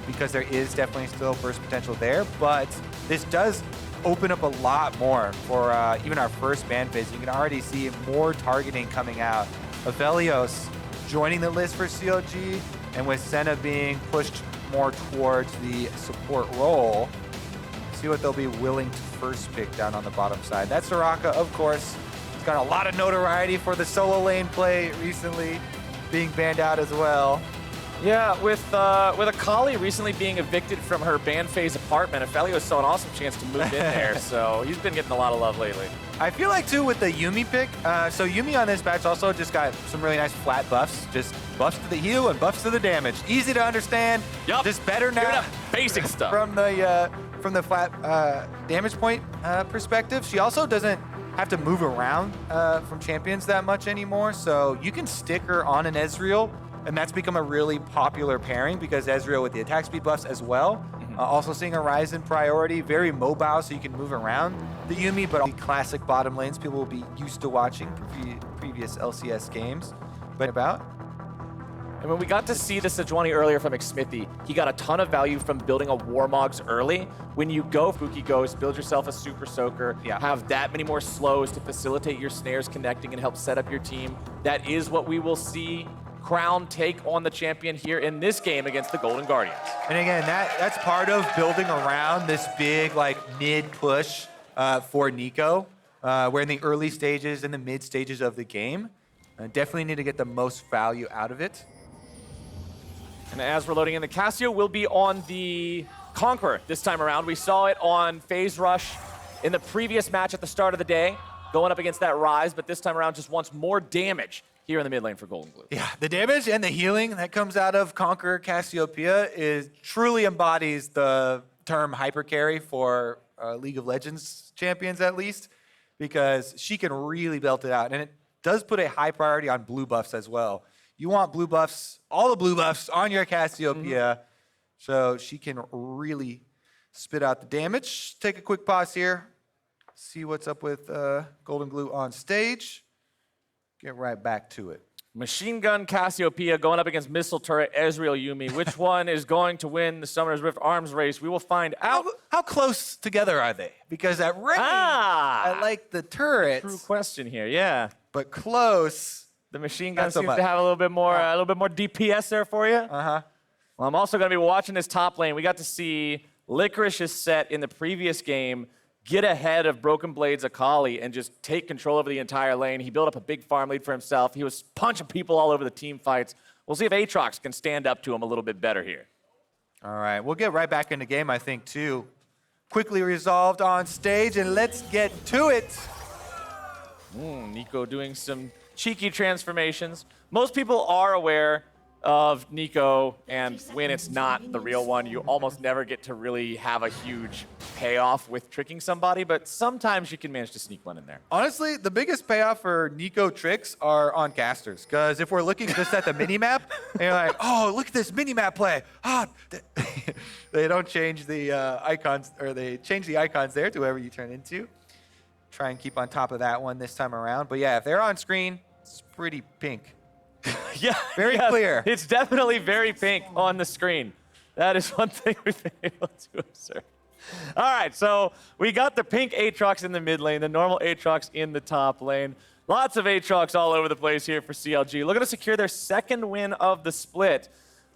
because there is definitely still burst potential there, but this does open up a lot more for even our first ban phase. You can already see more targeting coming out. Aphelios joining the list for CLG, and with Senna being pushed more towards the support role, see what they'll be willing to first pick down on the bottom side. That's Soraka, of course. He's got a lot of notoriety for the solo lane play recently, being banned out as well. Yeah, with Akali recently being evicted from her ban phase apartment, Aphelios saw an awesome chance to move in there, so he's been getting a lot of love lately. I feel like, too, with the Yuumi pick, so Yuumi on this patch also just got some really nice flat buffs, just buffs to the heal and buffs to the damage. Easy to understand, just better now. Basic stuff. From the flat damage point perspective. She also doesn't have to move around from champions that much anymore, so you can stick her on an Ezreal, and that's become a really popular pairing because Ezreal with the attack speed buffs as well. Also seeing a rise in priority, very mobile, so you can move around the Yuumi, but the classic bottom lanes people will be used to watching previous LCS games. But And when we got to see the Sejuani earlier from McSmithy, he got a ton of value from building a Warmogs early. When you go Fuki Ghost, build yourself a Super Soaker, have that many more slows to facilitate your snares connecting and help set up your team. That is what we will see Crown take on the champion here in this game against the Golden Guardians. And again, that's part of building around this big mid push for Nico. We're in the early stages and the mid stages of the game. Definitely need to get the most value out of it. And as we're loading in, the Cassio will be on the Conqueror this time around. We saw it on Phase Rush in the previous match at the start of the day, going up against that Rise, but this time around just wants more damage here in the mid lane for Golden Glue. Yeah, the damage and the healing that comes out of Conqueror Cassiopeia truly embodies the term hyper carry for League of Legends champions at least, because she can really belt it out. And it does put a high priority on blue buffs as well. You want blue buffs, all the blue buffs on your Cassiopeia, so she can really spit out the damage. Take a quick pause here, see what's up with Golden Glue on stage. Get right back to it. Machine Gun Cassiopeia going up against Missile Turret Ezreal Yuumi. Which one is going to win the Summoner's Rift arms race? We will find out. How close together are they? Because at range, I like the turrets. True question here, yeah. But close. The Machine Gun seems to have a little bit more DPS there for you. Well, I'm also going to be watching this top lane. We got to see Licorice's set in the previous game get ahead of Broken Blade's Akali and just take control over the entire lane. He built up a big farm lead for himself. He was punching people all over the team fights. We'll see if Aatrox can stand up to him a little bit better here. All right, we'll get right back in the game, I think, too. Quickly resolved on stage, and let's get to it. Nico doing some cheeky transformations. Most people are aware of Nico, and when it's not the real one, you almost never get to really have a huge payoff with tricking somebody, but sometimes you can manage to sneak one in there. Honestly, the biggest payoff for Nico tricks are on casters, because if we're looking just at the minimap, and you're like, oh, look at this minimap play. They don't change the icons, or they change the icons there to whoever you turn into. Try and keep on top of that one this time around. But yeah, if they're on screen, it's pretty pink. Yeah, very clear. It's definitely very pink on the screen. That is one thing we've been able to observe. All right, so we got the pink Aatrox in the mid lane, the normal Aatrox in the top lane. Lots of Aatrox all over the place here for CLG. Looking to secure their second win of the split.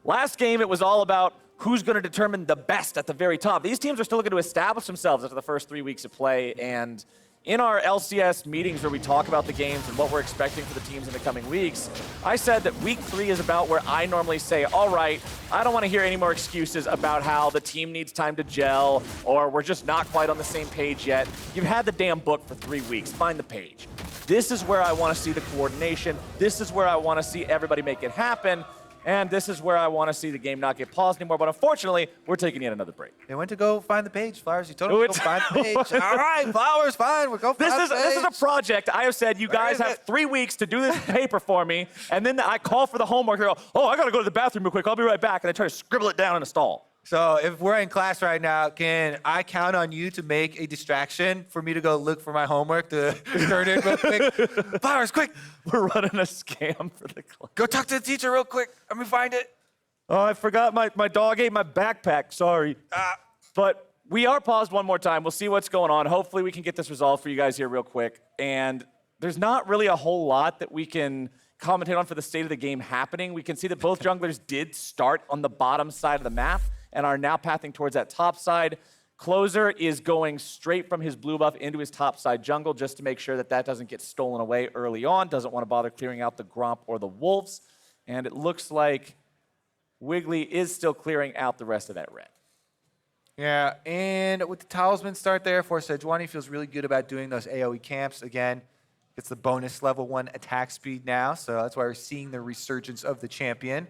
Last game, it was all about who's going to determine the best at the very top. These teams are still looking to establish themselves after the first 3 weeks of play, and in our LCS meetings where we talk about the games and what we're expecting for the teams in the coming weeks, I said that week 3 is about where I normally say, all right, I don't want to hear any more excuses about how the team needs time to gel or we're just not quite on the same page yet. You've had the damn book for 3 weeks. Find the page. This is where I want to see the coordination. This is where I want to see everybody make it happen. And this is where I want to see the game not get paused anymore. But unfortunately, we're taking yet another break. They went to go find the page, Flowers. You told them to go find the page. All right, Flowers, fine. We'll go find the page. This is a project. I have said, you guys have 3 weeks to do this paper for me. And then I call for the homework. They go, oh, I got to go to the bathroom real quick. I'll be right back. And I try to scribble it down in a stall. So if we're in class right now, can I count on you to make a distraction for me to go look for my homework to turn in real quick? Flowers, quick. We're running a scam for the class. Go talk to the teacher real quick. Let me find it. Oh, I forgot my dog ate my backpack. Sorry. But we are paused one more time. We'll see what's going on. Hopefully we can get this resolved for you guys here real quick. And there's not really a whole lot that we can commentate on for the state of the game happening. We can see that both junglers did start on the bottom side of the map and are now pathing towards that top side. Closer is going straight from his blue buff into his top side jungle just to make sure that that doesn't get stolen away early on. Doesn't want to bother clearing out the Gromp or the Wolves. And it looks like Wiggly is still clearing out the rest of that red. Yeah, and with the Talisman start there for Sejuani, feels really good about doing those AoE camps. Again, gets the bonus level 1 attack speed now, so that's why we're seeing the resurgence of the champion.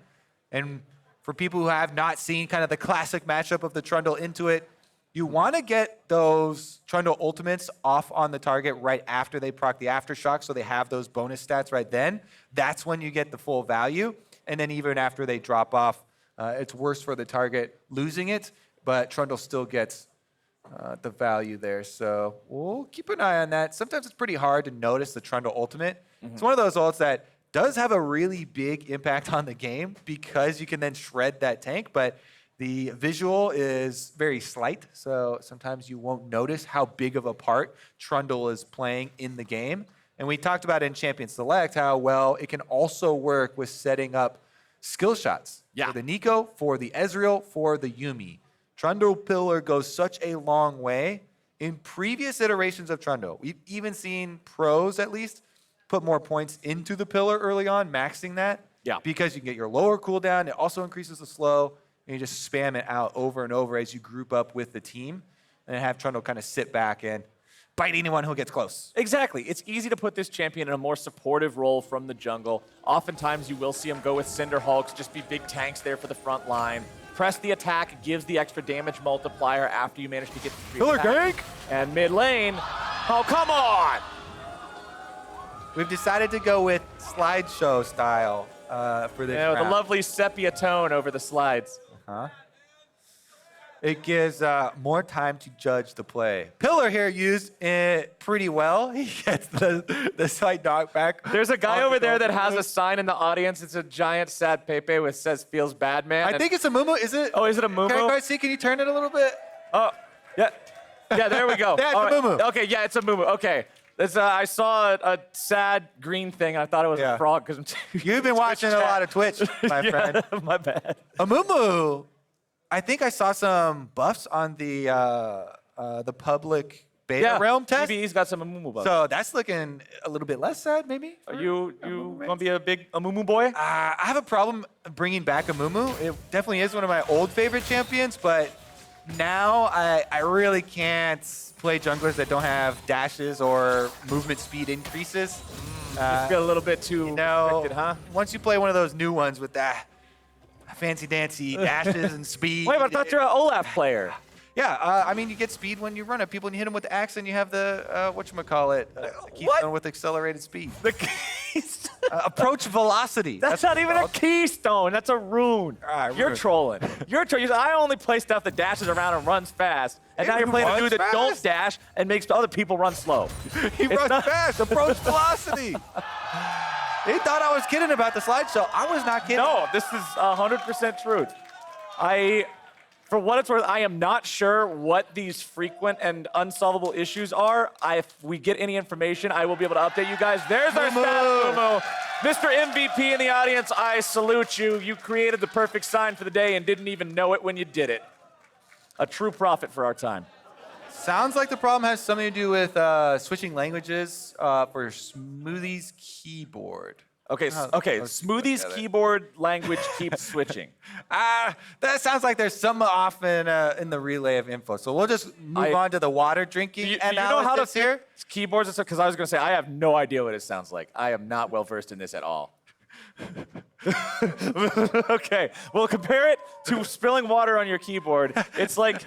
And for people who have not seen kind of the classic matchup of the Trundle into it, you want to get those Trundle ultimates off on the target right after they proc the Aftershock, so they have those bonus stats right then. That's when you get the full value. And then even after they drop off, it's worse for the target losing it, but Trundle still gets the value there. So we'll keep an eye on that. Sometimes it's pretty hard to notice the Trundle ultimate. It's one of those ults that does have a really big impact on the game because you can then shred that tank, but the visual is very slight, so sometimes you won't notice how big of a part Trundle is playing in the game. And we talked about in Champion Select how well it can also work with setting up skill shots for the Nico, for the Ezreal, for the Yuumi. Trundle Pillar goes such a long way. In previous iterations of Trundle, we've even seen pros at least put more points into the Pillar early on, maxing that. Yeah. Because you can get your lower cooldown. It also increases the slow. And you just spam it out over and over as you group up with the team and have Trundle kind of sit back and bite anyone who gets close. Exactly. It's easy to put this champion in a more supportive role from the jungle. Oftentimes you will see him go with Cinder Hulks, just be big tanks there for the front line. Press the attack, gives the extra damage multiplier after you manage to get the Pillar gank! And mid lane, oh, come on! We've decided to go with slideshow style for this Yeah, with a round. lovely sepia tone over the slides. It gives more time to judge the play. Pillar here used it pretty well. He gets the slight knockback. There's a guy over there that has a sign in the audience. It's a giant sad Pepe which says "Feels bad, man." I think it's a Mumu. Is it? Oh, is it a Mumu? Can I see? Can you turn it a little bit? Oh, yeah. Yeah, there we go. Yeah, it's All a Mumu. Okay, yeah, it's a Mumu. Okay. I saw a sad green thing. I thought it was a frog because You've been watching a lot of Twitch, my friend. My bad. A Mumu. I think I saw some buffs on the public beta realm test. Maybe he's got some Mumu buffs. So that's looking a little bit less sad, maybe. Are you gonna be a big Mumu boy? I have a problem bringing back a Mumu. It definitely is one of my old favorite champions, but now I really can't play junglers that don't have dashes or movement speed increases. Just feel a little bit too restricted, huh? Once you play one of those new ones with that fancy dancy dashes and speed. Wait, but I thought you're an Olaf player. Yeah, I mean, you get speed when you run at people and you hit them with the axe and you have the, whatchamacallit, keystone with accelerated speed. The keystone. Approach velocity. That's not even a keystone. That's a rune. right, You're rune. trolling. You're trolling. I only play stuff that dashes around and runs fast. And now you're playing a dude that don't dash and makes other people run slow. He runs fast. Approach velocity. He thought I was kidding about the slideshow. I was not kidding. No, this is 100% truth. For what it's worth, I am not sure what these frequent and unsolvable issues are. If we get any information, I will be able to update you guys. There's our stat, Mumu. Mr. MVP in the audience, I salute you. You created the perfect sign for the day and didn't even know it when you did it. A true prophet for our time. Sounds like the problem has something to do with switching languages for Smoothie's keyboard. Okay, Smoothie's keyboard language keeps switching. That sounds like there's some off in the relay of info. So we'll just move on to the water drinking Do you analysis know how to here. fix keyboards and stuff? Because I was going to say, I have no idea what it sounds like. I am not well versed in this at all. Okay, well, compare it to spilling water on your keyboard. It's like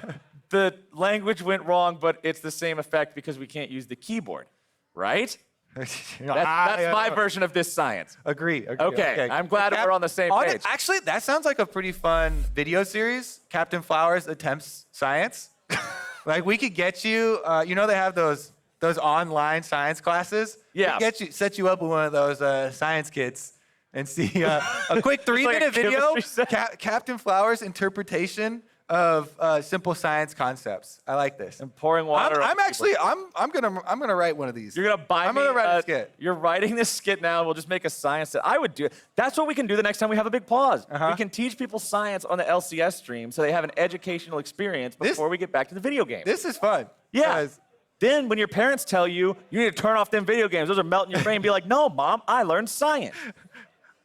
the language went wrong, but it's the same effect because we can't use the keyboard, right? That's my version of this science. Agree. Okay, I'm glad we're on the same page. Actually, that sounds like a pretty fun video series. Captain Flowers attempts science. Like we could get you. You know they have those online science classes. Yeah. We could set you up with one of those science kits and see a quick 3-minute video, chemistry set. Captain Flower's interpretation of simple science concepts. I like this. And pouring water. I'm actually I'm gonna write one of these. You're gonna buy I'm me. gonna write a skit. You're writing this skit now. We'll just make a science set. I would do it. That's what we can do the next time we have a big pause. We can teach people science on the LCS stream so they have an educational experience before we get back to the video game. This is fun. Yeah. 'Cause Then when your parents tell you you need to turn off them video games, those are melting your brain. Be like, no, Mom, I learned science.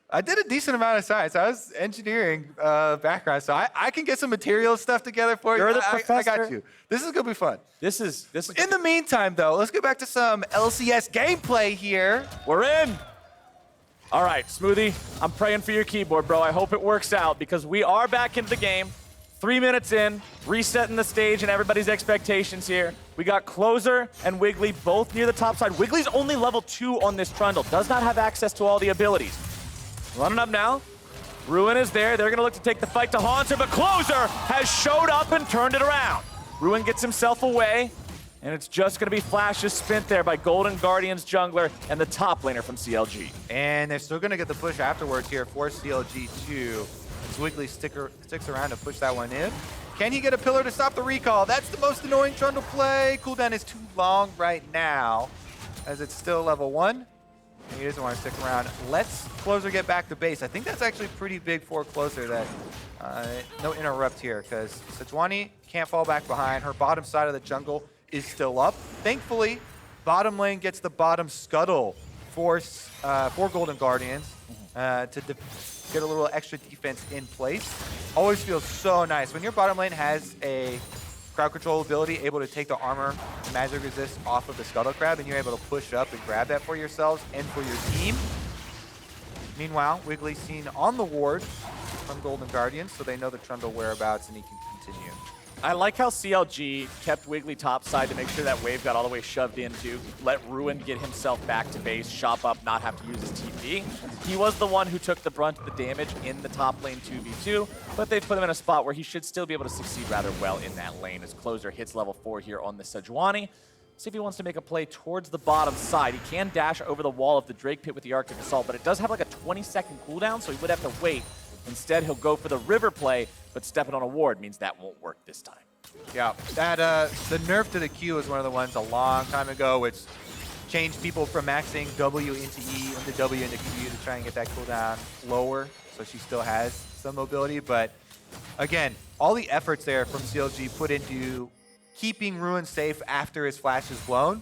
I did a decent amount of science. I was engineering background, so I can get some material stuff together for you. You're the I professor. got you. This is gonna be fun. This is In the meantime, though, let's get back to some LCS gameplay here. We're in. All right, Smoothie, I'm praying for your keyboard, bro. I hope it works out because we are back into the game. 3 minutes in, resetting the stage and everybody's expectations here. We got Closer and Wiggly both near the top side. Wiggly's only level 2 on this Trundle, does not have access to all the abilities. Running up now. Ruin is there. They're going to look to take the fight to Haunter, but Closer has showed up and turned it around. Ruin gets himself away, and it's just going to be Flash's spent there by Golden Guardian's jungler and the top laner from CLG. And they're still gonna get the push afterwards here for CLG too. As Wiggly sticks around to push that one in. Can he get a pillar to stop the recall? That's the most annoying Trundle play. Cooldown is too long right now, as it's still level 1. He doesn't want to stick around. Let's Closer get back to base. I think that's actually pretty big for Closer that no interrupt here, because Sejuani can't fall back behind. Her bottom side of the jungle is still up. Thankfully, bottom lane gets the bottom scuttle for Golden Guardians to get a little extra defense in place. Always feels so nice. When your bottom lane has a crowd control ability, able to take the armor magic resist off of the scuttle crab, and you're able to push up and grab that for yourselves and for your team. Meanwhile, Wiggly seen on the ward from Golden Guardians, so they know the Trundle whereabouts and he can continue. I like how CLG kept Wiggly topside to make sure that wave got all the way shoved into, let Ruin get himself back to base, shop up, not have to use his TP. He was the one who took the brunt of the damage in the top lane 2v2, but they put him in a spot where he should still be able to succeed rather well in that lane as Closer hits level 4 here on the Sejuani. See if he wants to make a play towards the bottom side. He can dash over the wall of the Drake Pit with the Arctic Assault, but it does have like a 20-second cooldown, so he would have to wait. Instead, he'll go for the river play, but stepping on a ward means that won't work this time. Yeah, that the nerf to the Q is one of the ones a long time ago, which changed people from maxing W into E into W into Q to try and get that cooldown lower, so she still has some mobility. But again, all the efforts there from CLG put into keeping Ruin safe after his flash is blown.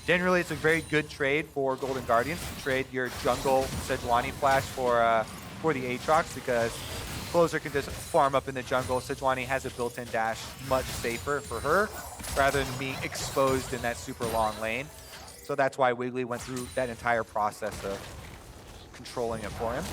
Generally, it's a very good trade for Golden Guardians to trade your jungle Sejuani flash for the Aatrox, because Closer can just farm up in the jungle. Sejuani has a built-in dash, much safer for her, rather than being exposed in that super long lane. So that's why Wiggly went through that entire process of controlling it for him.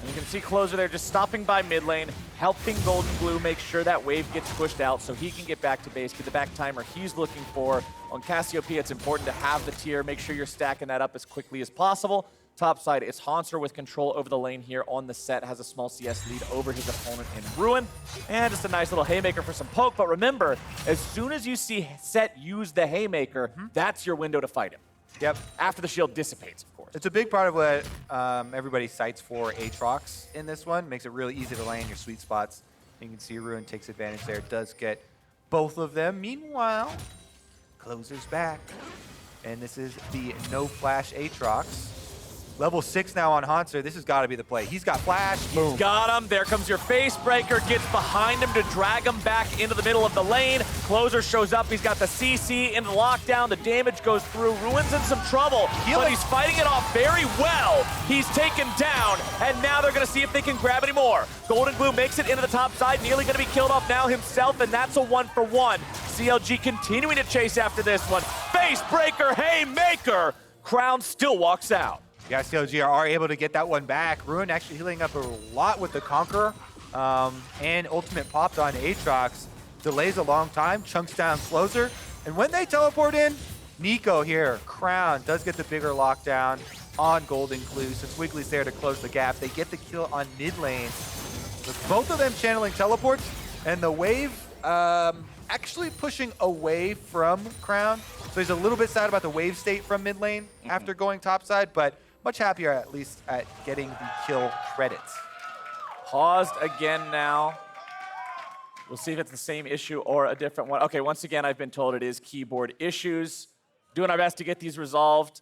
And you can see Closer there just stopping by mid lane, helping Golden Blue make sure that wave gets pushed out so he can get back to base, get the back timer he's looking for. On Cassiopeia, it's important to have the tier, make sure you're stacking that up as quickly as possible. Top side, it's Haunter with control over the lane here on the set, has a small CS lead over his opponent in Ruin. And just a nice little Haymaker for some poke, but remember, as soon as you see Set use the Haymaker, that's your window to fight him. Yep. After the shield dissipates, of course. It's a big part of what everybody cites for Aatrox in this one. Makes it really easy to land your sweet spots. You can see Ruin takes advantage there. Does get both of them. Meanwhile, Closer's back. And this is the no flash Aatrox. Level 6 now on Haunter. This has got to be the play. He's got flash. Boom. Got him. There comes your face breaker. Gets behind him to drag him back into the middle of the lane. Closer shows up. He's got the CC in the lockdown. The damage goes through. Ruin's in some trouble, but he's fighting it off very well. He's taken down, and now they're going to see if they can grab any more. Golden Blue makes it into the top side. Nearly going to be killed off now himself, and that's a 1-for-1. CLG continuing to chase after this one. Face breaker, Haymaker. Crown still walks out. Yeah, CLG are able to get that one back. Ruin actually healing up a lot with the Conqueror. And ultimate popped on Aatrox. Delays a long time, chunks down Closer. And when they teleport in, Nico here, Crown, does get the bigger lockdown on Golden Glue. Since Wiggly's there to close the gap, they get the kill on mid lane. With both of them channeling teleports, and the wave actually pushing away from Crown. So he's a little bit sad about the wave state from mid lane after going topside, but much happier at least at getting the kill credits. Paused again now. We'll see if it's the same issue or a different one. Okay, once again, I've been told it is keyboard issues. Doing our best to get these resolved.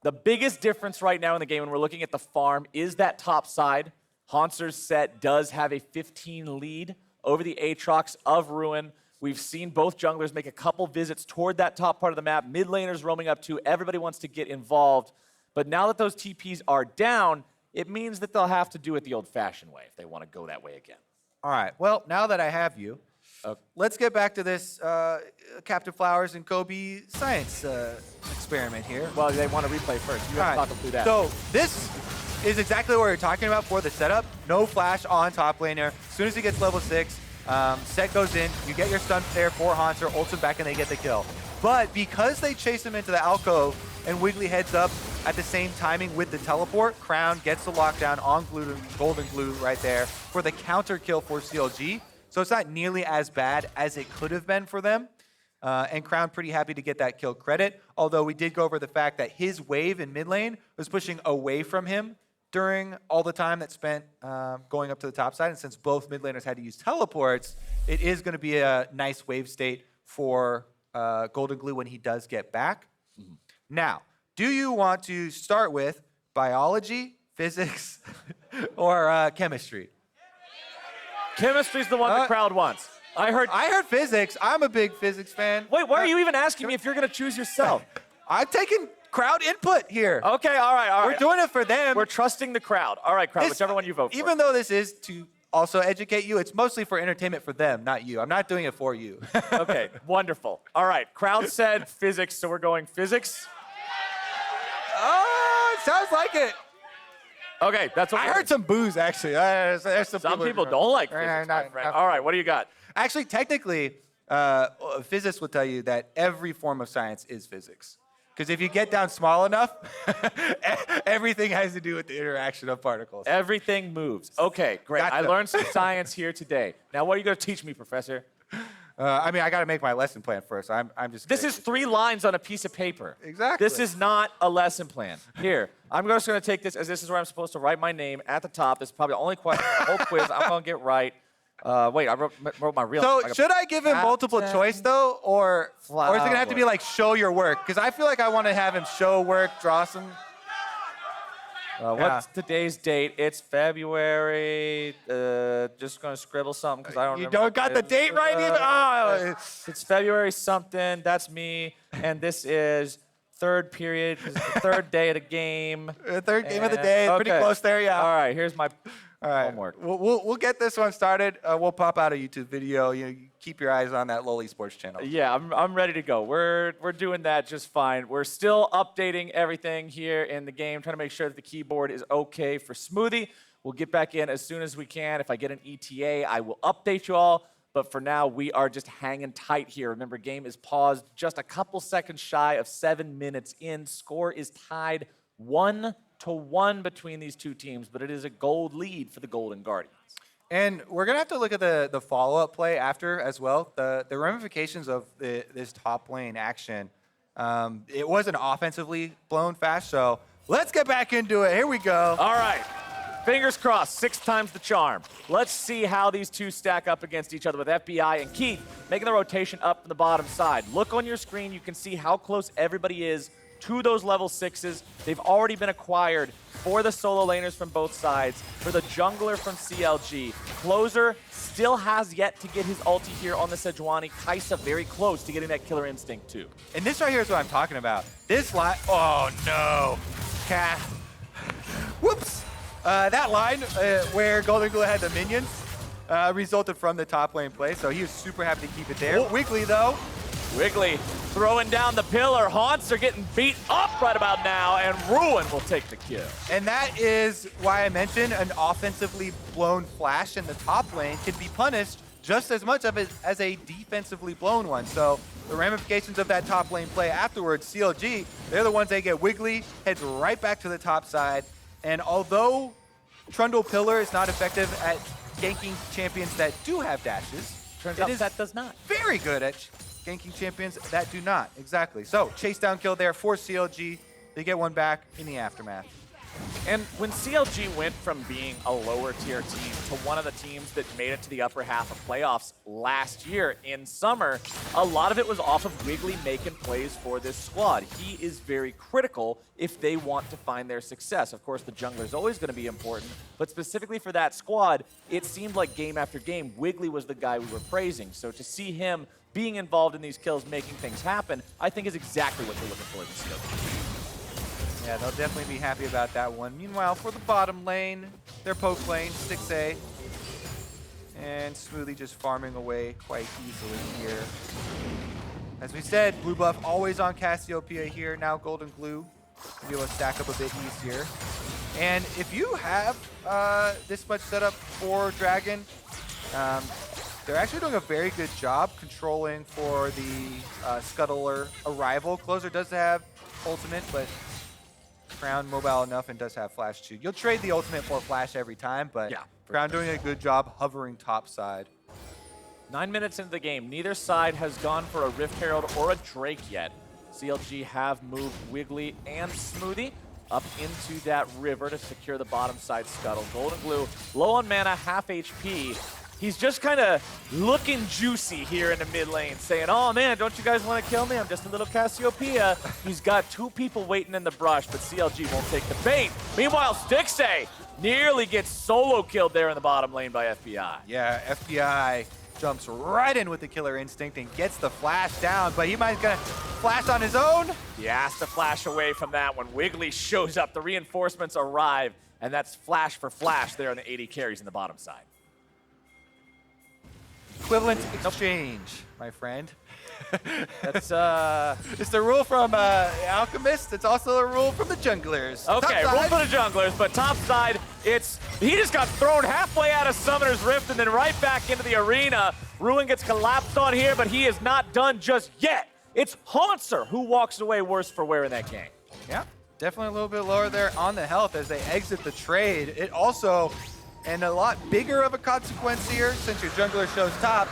The biggest difference right now in the game when we're looking at the farm is that top side. Hauntzer's set does have a 15 lead over the Aatrox of Ruin. We've seen both junglers make a couple visits toward that top part of the map. Mid laners roaming up too. Everybody wants to get involved. But now that those TPs are down, it means that they'll have to do it the old-fashioned way if they want to go that way again. All right. Well, now that I have you, let's get back to this Captain Flowers and Kobe science experiment here. Well, they want to replay first. You have to talk them through that. So this is exactly what you're talking about for the setup. No flash on top laner. As soon as he gets level 6, set goes in. You get your stun there for Haunter, ults him back, and they get the kill. But because they chase him into the alcove and Wiggly heads up at the same timing with the teleport, Crown gets the lockdown on Golden Glue right there for the counter kill for CLG. So it's not nearly as bad as it could have been for them. And Crown pretty happy to get that kill credit, although we did go over the fact that his wave in mid lane was pushing away from him during all the time that spent going up to the top side. And since both mid laners had to use teleports, it is going to be a nice wave state for Golden Glue when he does get back. Now, do you want to start with biology, physics, or chemistry? Chemistry's the one the crowd wants. I heard physics. I'm a big physics fan. Wait, why are you even asking me if you're going to choose yourself? I'm taking crowd input here. Okay, all right. We're doing it for them. We're trusting the crowd. All right, crowd, whichever one you vote for. Even though this is to also educate you, it's mostly for entertainment for them, not you. I'm not doing it for you. Okay, wonderful. All right, crowd said physics, so we're going physics. Oh, it sounds like it. Okay, that's what I heard some boos, actually. There's some people don't like physics, my friend. All right, what do you got? Actually, technically, physicists will tell you that every form of science is physics. Because if you get down small enough, everything has to do with the interaction of particles. Everything moves. Okay, great. Gotcha. I learned some science here today. Now, what are you going to teach me, Professor? I mean, I got to make my lesson plan first. I'm just. This is 3 lines on a piece of paper. Exactly. This is not a lesson plan. Here, I'm just going to take this as this is where I'm supposed to write my name at the top. This is probably the only question in the whole quiz I'm going to get right. Wait, I wrote my real name. So should I give him multiple choice though, or is it gonna have to be like show your work? Because I feel like I want to have him show work, draw some. What's today's date? It's February. Just gonna scribble something because I don't. You remember. don't got the date right even. Oh, it's February something. That's me, and this is third period. 'Cause it's the third day of the game. Third game of the day. Okay. Pretty close there, yeah. All right, here's my. All right, homework. We'll get this one started. We'll pop out a YouTube video. You keep your eyes on that Lowly Sports channel. Yeah, I'm ready to go. We're doing that just fine. We're still updating everything here in the game, trying to make sure that the keyboard is okay for Smoothie. We'll get back in as soon as we can. If I get an ETA, I will update you all. But for now, we are just hanging tight here. Remember, game is paused just a couple seconds shy of 7 minutes in. Score is tied 1-1 between these two teams, but it is a gold lead for the Golden Guardians. And we're going to have to look at the follow-up play after as well. The ramifications of this top lane action. It wasn't offensively blown fast, so let's get back into it. Here we go. All right. Fingers crossed, 6 times the charm. Let's see how these two stack up against each other with FBI and Keith making the rotation up from the bottom side. Look on your screen. You can see how close everybody is to those level 6s. They've already been acquired for the solo laners from both sides, for the jungler from CLG. Closer still has yet to get his ulti here on the Sejuani. Kai'Sa very close to getting that killer instinct too. And this right here is what I'm talking about. This line, oh no. Whoops. That line where Golden Glue had the minions resulted from the top lane play, so he was super happy to keep it there. Wiggly though. Wiggly throwing down the pillar. Haunts are getting beat up right about now, and Ruin will take the kill. And that is why I mentioned an offensively blown flash in the top lane can be punished just as much of it as a defensively blown one. So the ramifications of that top lane play afterwards, CLG, they're the ones that get Wiggly, heads right back to the top side. And although Trundle Pillar is not effective at ganking champions that do have dashes, turns out that does not. Very good at ganking champions that do not. Exactly. So chase down kill there for CLG. They get one back in the aftermath. And when CLG went from being a lower tier team to one of the teams that made it to the upper half of playoffs last year in summer, a lot of it was off of Wiggly making plays for this squad. He is very critical if they want to find their success. Of course, the jungler is always going to be important, but specifically for that squad, it seemed like game after game, Wiggly was the guy we were praising. So to see him being involved in these kills, making things happen, I think is exactly what they're looking for in CLG. Yeah, they'll definitely be happy about that one. Meanwhile, for the bottom lane, their poke lane, 6A. And Smoothie just farming away quite easily here. As we said, blue buff always on Cassiopeia here. Now Golden Glue to be able to stack up a bit easier. And if you have this much setup for Dragon, they're actually doing a very good job controlling for the Scuttler arrival. Closer does have ultimate, but Crown mobile enough and does have flash too. You'll trade the ultimate for flash every time, but Yeah, Crown doing a good job hovering top side. 9 minutes into the game, neither side has gone for a Rift Herald or a Drake yet. CLG have moved Wiggly and Smoothie up into that river to secure the bottom side scuttle. Golden Glue, low on mana, half HP. He's just kind of looking juicy here in the mid lane, saying, oh man, don't you guys want to kill me? I'm just a little Cassiopeia. He's got 2 people waiting in the brush, but CLG won't take the bait. Meanwhile, Stixay nearly gets solo killed there in the bottom lane by FBI. Yeah, FBI jumps right in with the killer instinct and gets the flash down, but he might gonna flash on his own. He has to flash away from that when Wiggly shows up. The reinforcements arrive, and that's flash for flash there on the 80 carries in the bottom side. Equivalent exchange, my friend. That's It's the rule from Alchemist. It's also a rule from the junglers. okay, Top rule side. for the junglers, but top side, he just got thrown halfway out of Summoner's Rift and then right back into the arena. Ruin gets collapsed on here, but he is not done just yet. It's Haunser who walks away worse for wear in that game. Yeah, definitely a little bit lower there on the health as they exit the trade. It also, and a lot bigger of a consequence here since your jungler shows top.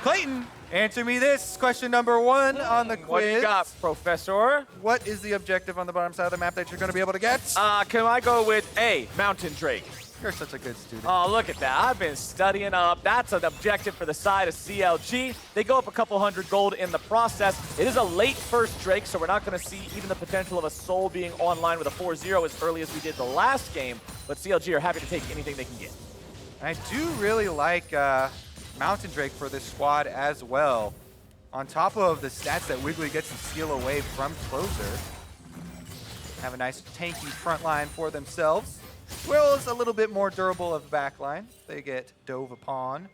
Clayton, answer me this. Question number 1 on the quiz. What do you got, Professor? What is the objective on the bottom side of the map that you're going to be able to get? Can I go with A, Mountain Drake? You're such a good student. Oh, look at that. I've been studying up. That's an objective for the side of CLG. They go up a couple hundred gold in the process. It is a late first Drake, so we're not going to see even the potential of a Soul being online with a 4-0 as early as we did the last game, but CLG are happy to take anything they can get. I do really like Mountain Drake for this squad as well. On top of the stats that Wiggly gets to steal away from Closer. Have a nice tanky front line for themselves. As well as a little bit more durable of a back line. They get dove upon.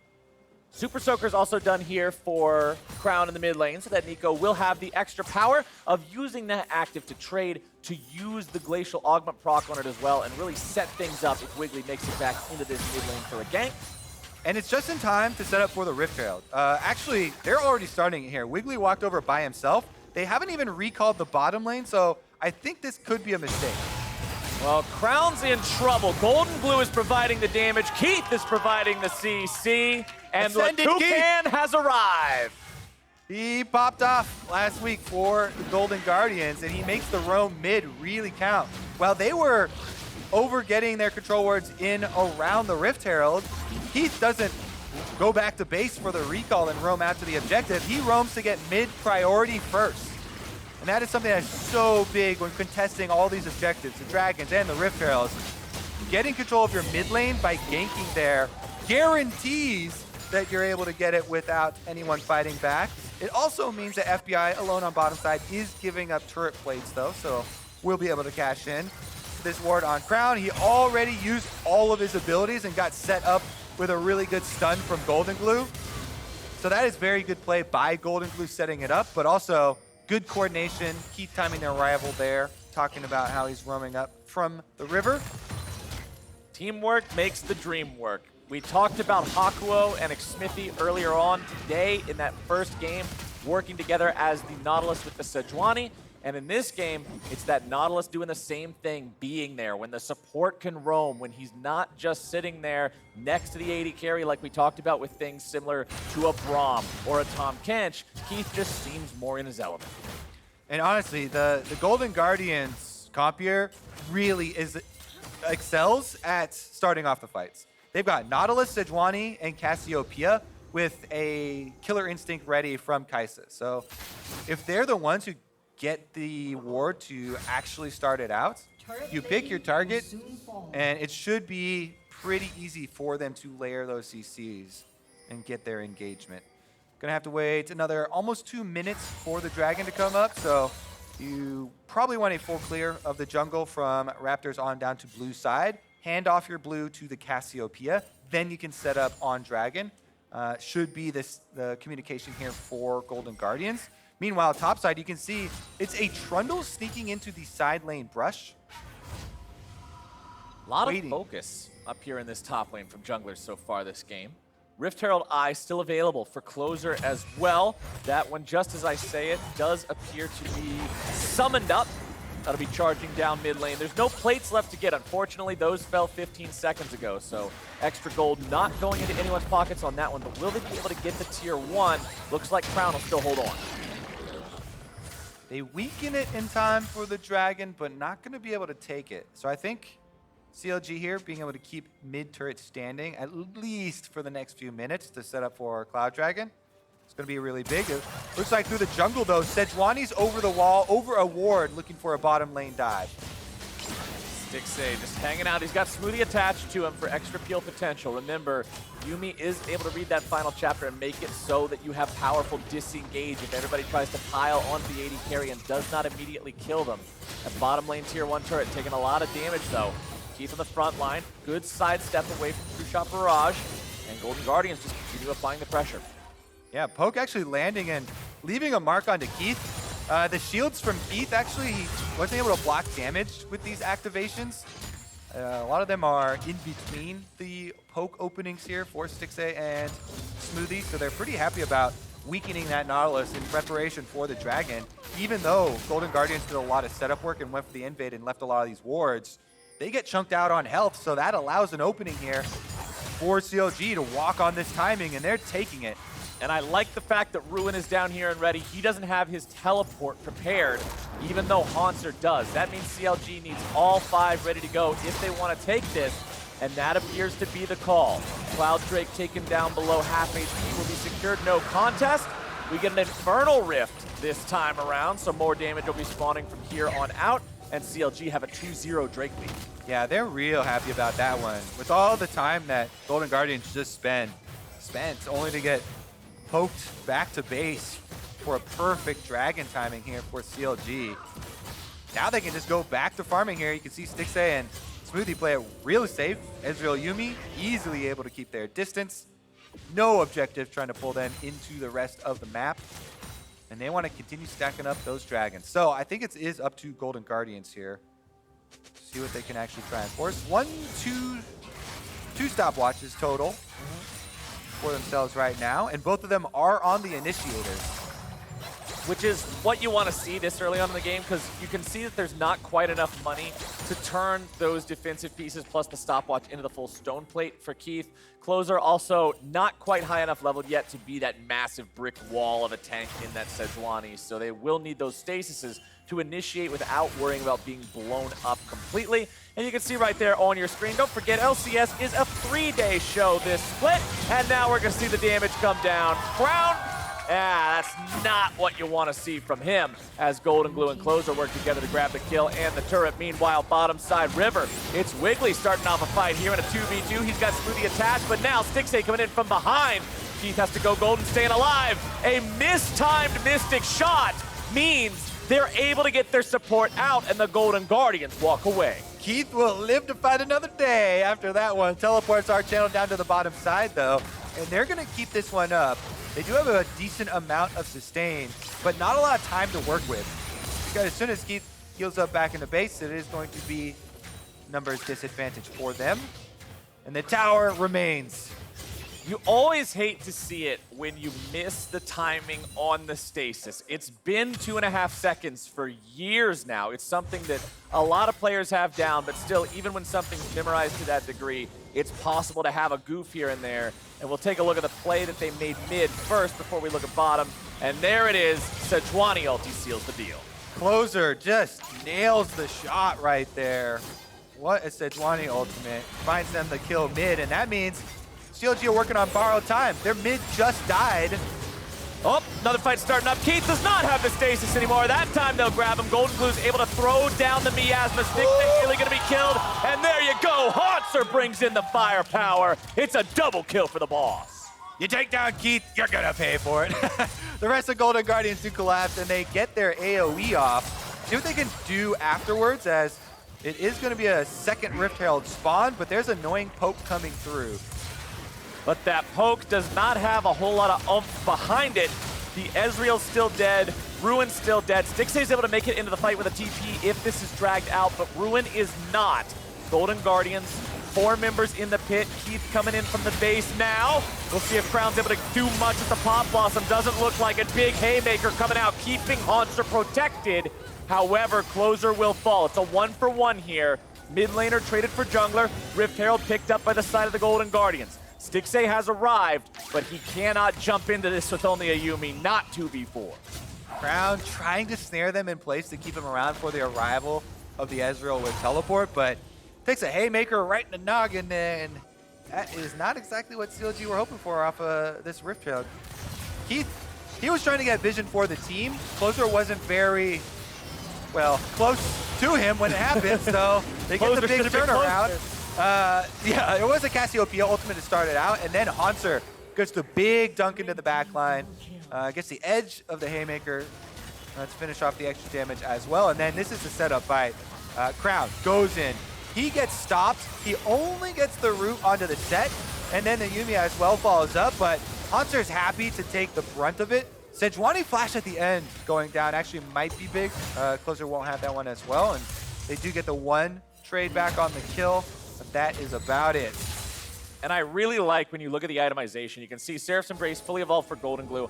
Super Soaker's also done here for Crown in the mid lane, so that Nico will have the extra power of using that active to trade, to use the Glacial Augment proc on it as well, and really set things up if Wiggly makes it back into this mid lane for a gank. And it's just in time to set up for the Rift Herald. Actually, they're already starting it here. Wiggly walked over by himself. They haven't even recalled the bottom lane, so I think this could be a mistake. Well, Crown's in trouble. Golden Glue is providing the damage. Keith is providing the CC. And Ascended Toucan has arrived. He popped off last week for the Golden Guardians, and he makes the roam mid really count. While they were over getting their control wards in around the Rift Herald, Keith doesn't go back to base for the recall and roam out to the objective. He roams to get mid priority first. And that is something that's so big when contesting all these objectives, the Dragons and the Rift Heralds. Getting control of your mid lane by ganking there guarantees that you're able to get it without anyone fighting back. It also means that FBI alone on bottom side is giving up turret plates though, so we'll be able to cash in. This ward on Crown, he already used all of his abilities and got set up with a really good stun from Golden Glue. So that is very good play by Golden Glue setting it up, but also good coordination, keep timing their rival there, talking about how he's roaming up from the river. Teamwork makes the dream work. We talked about Hakuo and Xmithy earlier on today in that first game, working together as the Nautilus with the Sejuani. And in this game, it's that Nautilus doing the same thing, being there when the support can roam, when he's not just sitting there next to the 80 carry like we talked about with things similar to a Braum or a Tom Kench. Keith just seems more in his element. And honestly, the Golden Guardians comp here really is excels at starting off the fights. They've got Nautilus, Sejuani, and Cassiopeia with a killer instinct ready from Kaisa. So if they're the ones who get the ward to actually start it out, you pick your target, and it should be pretty easy for them to layer those CCs and get their engagement. Gonna have to wait another almost 2 minutes for the dragon to come up, so you probably want a full clear of the jungle from Raptors on down to blue side. Hand off your blue to the Cassiopeia, then you can set up on dragon. Should be the communication here for Golden Guardians. Meanwhile, topside, you can see it's a Trundle sneaking into the side lane brush. A lot of focus up here in this top lane from junglers so far this game. Rift Herald Eye still available for closer as well. That one, just as I say it, does appear to be summoned up. That'll be charging down mid lane. There's no plates left to get. Unfortunately, those fell 15 seconds ago, so extra gold not going into anyone's pockets on that one, but will they be able to get the tier 1? Looks like Crown will still hold on. They weaken it in time for the dragon, but not going to be able to take it. So I think CLG here being able to keep mid turret standing at least for the next few minutes to set up for Cloud Dragon. It's going to be really big. It looks like through the jungle though, Sejuani's over the wall, over a ward, looking for a bottom lane dive. Stixxay just hanging out. He's got Smoothie attached to him for extra peel potential. Remember, Yuumi is able to read that final chapter and make it so that you have powerful disengage if everybody tries to pile onto the AD carry and does not immediately kill them. That bottom lane tier 1 turret taking a lot of damage though. Keith on the front line, good sidestep away from True Shot Barrage, and Golden Guardians just continue applying the pressure. Yeah, Poke actually landing and leaving a mark onto Keith. The shields from Keith, actually, he wasn't able to block damage with these activations. A lot of them are in between the Poke openings here for Stixxay and Smoothie, so they're pretty happy about weakening that Nautilus in preparation for the Dragon. Even though Golden Guardians did a lot of setup work and went for the invade and left a lot of these wards, they get chunked out on health, so that allows an opening here for CLG to walk on this timing, and they're taking it. And I like the fact that Ruin is down here and ready. He doesn't have his teleport prepared, even though Haunter does. That means CLG needs all 5 ready to go if they want to take this, and that appears to be the call. Cloud Drake taken down below half HP will be secured, no contest. We get an Infernal Rift this time around, so more damage will be spawning from here on out, and CLG have a 2-0 Drake lead. Yeah, they're real happy about that one. With all the time that Golden Guardians just spent only to get poked back to base for a perfect dragon timing here for CLG. Now they can just go back to farming here. You can see Stixxay and Smoothie play it really safe. Ezreal Yuumi easily able to keep their distance. No objective trying to pull them into the rest of the map. And they want to continue stacking up those dragons. So I think it is up to Golden Guardians here. See what they can actually try and force. Two stopwatches total for themselves right now, and both of them are on the initiators. Which is what you want to see this early on in the game, because you can see that there's not quite enough money to turn those defensive pieces plus the stopwatch into the full stone plate for Keith. Closer also not quite high enough leveled yet to be that massive brick wall of a tank in that Sejuani, so they will need those stasises to initiate without worrying about being blown up completely. And you can see right there on your screen, don't forget LCS is a 3-day show this split, and now we're going to see the damage come down. Crown, that's not what you want to see from him as Golden Glue and Closer work together to grab the kill and the turret. Meanwhile, bottom side River, it's Wiggly starting off a fight here in a 2v2. He's got Smoothie attached, but now Stixxay coming in from behind. Keith has to go Golden staying alive. A mistimed Mystic shot means they're able to get their support out and the Golden Guardians walk away. Keith will live to fight another day after that one. Teleports our channel down to the bottom side though, and they're gonna keep this one up. They do have a decent amount of sustain, but not a lot of time to work with. Because as soon as Keith heals up back in the base, it is going to be numbers disadvantage for them. And the tower remains. You always hate to see it when you miss the timing on the stasis. It's been 2.5 seconds for years now. It's something that a lot of players have down, but still, even when something's memorized to that degree, it's possible to have a goof here and there. And we'll take a look at the play that they made mid first before we look at bottom. And there it is. Sejuani ulti seals the deal. Closer just nails the shot right there. what a Sejuani ultimate. Finds them the kill mid, and that means CLG are working on borrowed time. Their mid just died. Oh, another fight starting up. Keith does not have the stasis anymore. That time they'll grab him. Golden Glue's able to throw down the miasma. Stick's really gonna be killed. And there you go. Haunter brings in the firepower. It's a double kill for the boss. You take down Keith, you're gonna pay for it. The rest of Golden Guardians do collapse, and they get their AoE off. See what they can do afterwards, as it is gonna be a second Rift Herald spawn, but there's annoying poke coming through. But that poke does not have a whole lot of oomph behind it. The Ezreal's still dead. Ruin's still dead. Stixxay's able to make it into the fight with a TP if this is dragged out, but Ruin is not. Golden Guardians, 4 members in the pit. Keith coming in from the base now. We'll see if Crown's able to do much with the Pop Blossom. Doesn't look like it. Big Haymaker coming out, keeping Haunter protected. However, Closer will fall. It's a 1-for-1 here. Mid laner traded for jungler. Rift Herald picked up by the side of the Golden Guardians. Stixxay has arrived, but he cannot jump into this with only a Yuumi, not 2v4. Crown trying to snare them in place to keep them around for the arrival of the Ezreal with teleport, but takes a Haymaker right in the noggin, and that is not exactly what CLG were hoping for off of this Rift Herald. Keith, he was trying to get vision for the team. Closer wasn't very, well, close to him when it happened, so they get the big turnaround. Yeah, it was a Cassiopeia ultimate that started out, and then Haunter gets the big dunk into the back line, gets the edge of the Haymaker to finish off the extra damage as well, and then this is the setup fight. Crown goes in, he gets stopped, he only gets the root onto the set, and then the Yuumi as well follows up, but Haunter's happy to take the brunt of it. Sejuani flash at the end going down actually might be big. Closer won't have that one as well, and they do get the 1 trade back on the kill. But that is about it. And I really like when you look at the itemization, you can see Seraph's Embrace, fully evolved for Golden Glue,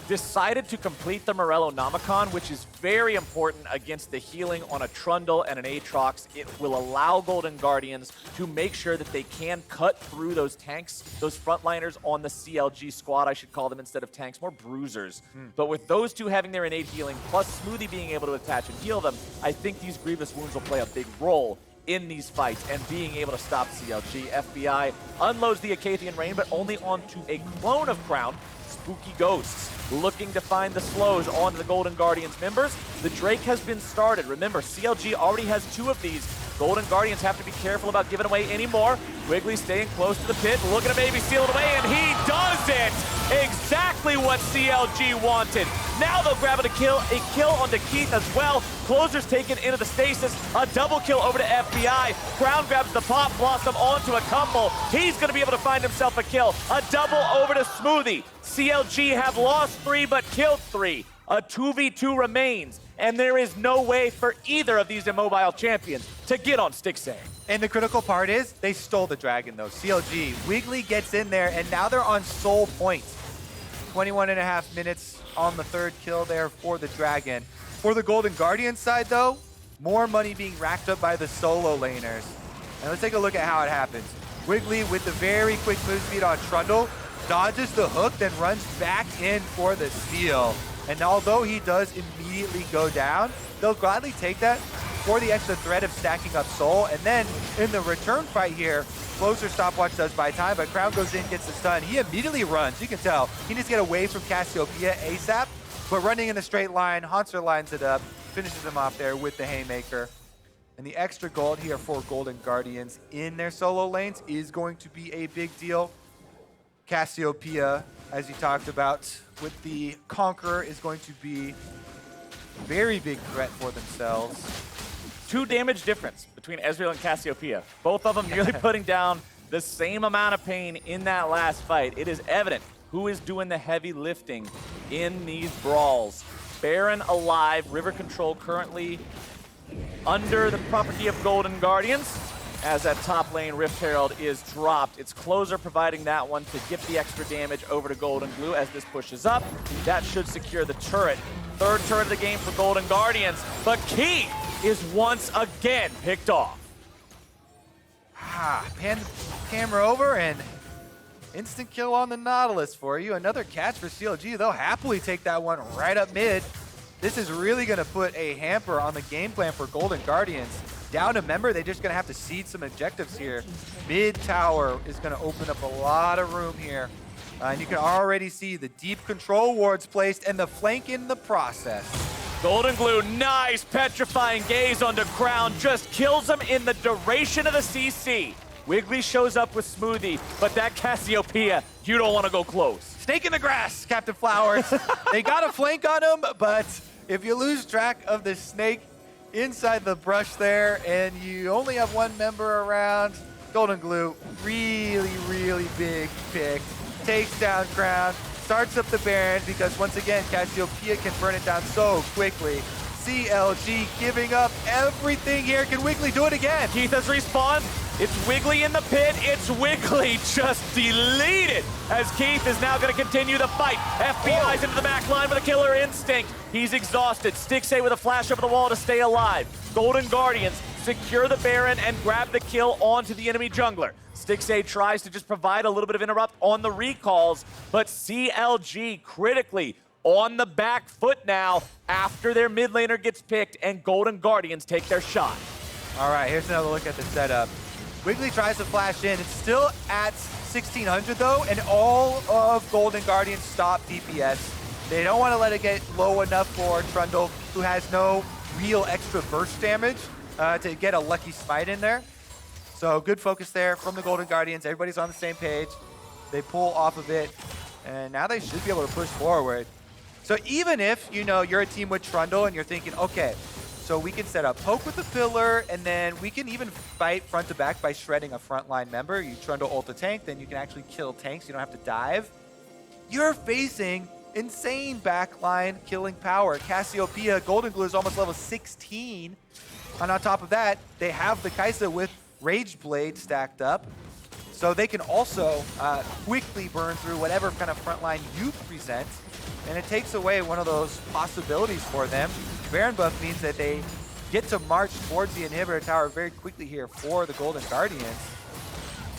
decided to complete the Morello Nomicon, which is very important against the healing on a Trundle and an Aatrox. It will allow Golden Guardians to make sure that they can cut through those tanks, those frontliners on the CLG squad, I should call them, instead of tanks, more bruisers. But with those two having their innate healing, plus Smoothie being able to attach and heal them, I think these Grievous Wounds will play a big role in these fights and being able to stop CLG. FBI unloads the Acathian Rain, but only onto a clone of Crown, Spooky Ghosts, looking to find the slows onto the Golden Guardians members. The Drake has been started. Remember, CLG already has 2 of these. Golden Guardians have to be careful about giving away any more. Wiggly staying close to the pit, looking to maybe steal it away, and he does it! Exactly what CLG wanted. Now they'll grab it a kill onto Keith as well. Closer's taken into the stasis, a double kill over to FBI. Crown grabs the Pop Blossom onto a Kumble. He's gonna be able to find himself a kill. A double over to Smoothie. CLG have lost 3 but killed 3. A 2v2 remains, and there is no way for either of these immobile champions to get on Stixxay. And the critical part is they stole the dragon though. CLG, Wiggly gets in there, and now they're on soul point. 21.5 minutes on the 3rd kill there for the dragon. For the Golden Guardian side though, more money being racked up by the solo laners. And let's take a look at how it happens. Wiggly with the very quick move speed on Trundle, dodges the hook, then runs back in for the steal. And although he does immediately go down, they'll gladly take that for the extra threat of stacking up soul. And then in the return fight here, Closer stopwatch does buy time, but Crown goes in, gets the stun. He immediately runs. You can tell. He needs to get away from Cassiopeia ASAP, but running in a straight line, Haunter lines it up, finishes him off there with the Haymaker. And the extra gold here for Golden Guardians in their solo lanes is going to be a big deal. Cassiopeia, as you talked about, with the Conqueror is going to be a very big threat for themselves. 2 damage difference between Ezreal and Cassiopeia. Both of them nearly putting down the same amount of pain in that last fight. It is evident who is doing the heavy lifting in these brawls. Baron alive, River Control currently under the property of Golden Guardians, as that top lane Rift Herald is dropped. It's Closer providing that one to get the extra damage over to Golden Glue as this pushes up. That should secure the turret. 3rd turret of the game for Golden Guardians, but Key is once again picked off. Pan the camera over and instant kill on the Nautilus for you. Another catch for CLG. They'll happily take that one right up mid. This is really going to put a hamper on the game plan for Golden Guardians. down a member, they're just going to have to cede some objectives here. Mid tower is going to open up a lot of room here. And you can already see the deep control wards placed and the flank in the process. Golden Glue, nice petrifying gaze onto Crown, just kills him in the duration of the CC. Wiggly shows up with Smoothie, but that Cassiopeia, you don't want to go close. Snake in the grass, Captain Flowers. They got a flank on him, but if you lose track of the snake inside the brush there and you only have one member around, Golden Glue, really, really big pick. Takes down Crown, starts up the Baron because once again, Cassiopeia can burn it down so quickly. CLG giving up everything here. Can Wiggly do it again? Keith has respawned. It's Wiggly in the pit. It's Wiggly just deleted as Keith is now going to continue the fight. FBI's into the back line with a killer instinct. He's exhausted. Stixxay with a flash over the wall to stay alive. Golden Guardians secure the Baron and grab the kill onto the enemy jungler. Stixxay tries to just provide a little bit of interrupt on the recalls, but CLG critically on the back foot now after their mid laner gets picked and Golden Guardians take their shot. All right, here's another look at the setup. Wiggly tries to flash in. It's still at 1600 though, and all of Golden Guardians stop DPS. They don't want to let it get low enough for Trundle, who has no real extra burst damage, to get a lucky smite in there. So good focus there from the Golden Guardians. Everybody's on the same page. They pull off of it, and now they should be able to push forward. So even if, you know, you're a team with Trundle and you're thinking, okay, so we can set up poke with the pillar, and then we can even fight front to back by shredding a frontline member. You Trundle ult a tank, then you can actually kill tanks. You don't have to dive. You're facing insane backline killing power. Cassiopeia, Golden Glue is almost level 16. And on top of that, they have the Kai'Sa with Rage Blade stacked up. So they can also quickly burn through whatever kind of frontline you present. And it takes away one of those possibilities for them. Baron buff means that they get to march towards the inhibitor tower very quickly here for the Golden Guardians.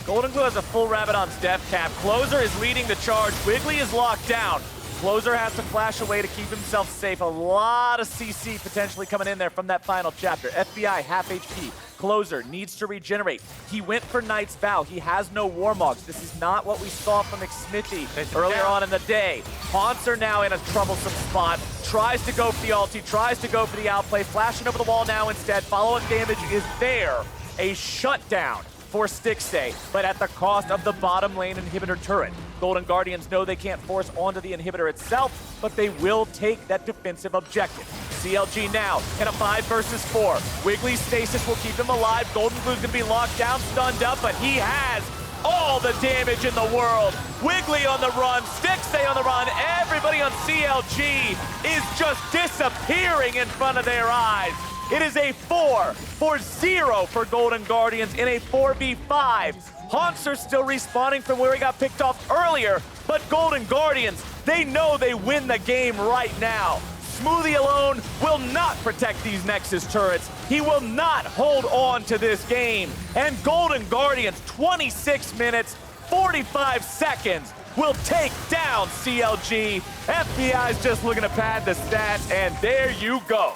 Golden Glue has a full Rabadon's death cap. Closer is leading the charge. Wiggly is locked down. Closer has to flash away to keep himself safe. A lot of CC potentially coming in there from that final chapter. FBI half HP. Closer needs to regenerate. He went for Knight's Vow. He has no Warmogs. This is not what we saw from McSmithy earlier on in the day. Haunts are now in a troublesome spot. Tries to go for the ulti, tries to go for the outplay. Flashing over the wall now instead. Follow-up damage is there. A shutdown for Stixxay, but at the cost of the bottom lane inhibitor turret. Golden Guardians know they can't force onto the inhibitor itself, but they will take that defensive objective. CLG now in a 5 versus 4. Wiggly's stasis will keep him alive. Golden Glue's gonna be locked down, stunned up, but he has all the damage in the world. Wiggly on the run, Stixxay on the run. Everybody on CLG is just disappearing in front of their eyes. It is a 4-0 for Golden Guardians in a 4v5. Haunts are still respawning from where he got picked off earlier, but Golden Guardians, they know they win the game right now. Smoothie alone will not protect these Nexus turrets. He will not hold on to this game. And Golden Guardians, 26 minutes, 45 seconds, will take down CLG. FBI's just looking to pad the stats, and there you go.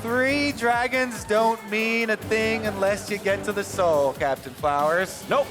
3 dragons don't mean a thing unless you get to the soul, Captain Flowers. Nope.